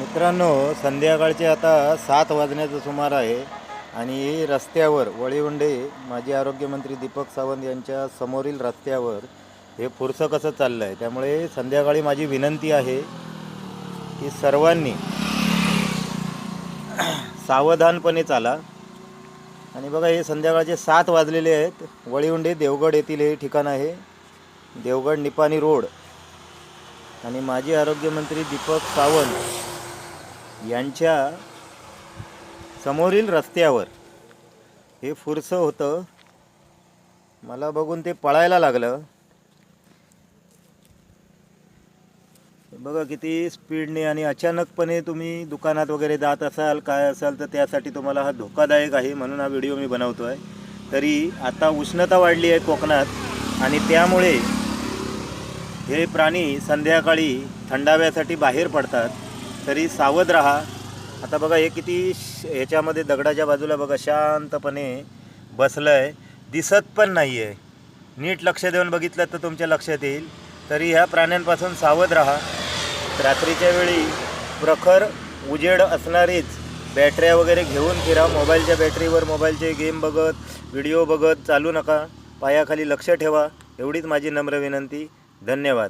मित्रांनो, संध्याकाळचे आता 7 वाजण्याचा सुमार आहे आणि रस्त्यावर वळीवंडे माजी आरोग्यमंत्री दीपक सावंत यांच्या समोरील रस्त्यावर हे पुरसं कसं चाललं आहे. त्यामुळे संध्याकाळी माझी विनंती आहे की सर्वांनी सावधानपणे चाला. आणि बघा, हे संध्याकाळचे 7 वाजलेले आहेत. वळीवंडे देवगड येथील हे ठिकाण आहे, देवगड निपाणी रोड. आणि माजी आरोग्यमंत्री दीपक सावंत यांच्या समोरील रस्त्यावर हे पुरसं होतं. मला बघून ते पळायला लागलं. बघा किती स्पीडने आणि अचानकपणे तुम्ही दुकानात वगैरे जात असाल, काय असाल, तर त्यासाठी तुम्हाला हा धोकादायक आहे, म्हणून हा व्हिडिओ मी बनवतो आहे. तरी आता उष्णता वाढली आहे कोकणात आणि त्यामुळे हे प्राणी संध्याकाळी थंडाव्यासाठी बाहेर पडतात. तरी सावध राहा. आता बघा, हे किती ह्याच्यामध्ये दगडाच्या बाजूला बघा शांतपणे बसलं आहे, दिसत पण नाही आहे. नीट लक्ष देऊन बघितलं तर तुमच्या लक्षात येईल. तरी ह्या प्राण्यांपासून सावध राहा. रात्रीच्या वेळी प्रखर उजेड असणारीच बॅटऱ्या वगैरे घेऊन फिरा. मोबाईलच्या बॅटरीवर मोबाईलचे गेम बघत, व्हिडिओ बघत चालू नका. पायाखाली लक्ष ठेवा. एवढीच माझी नम्र विनंती. धन्यवाद.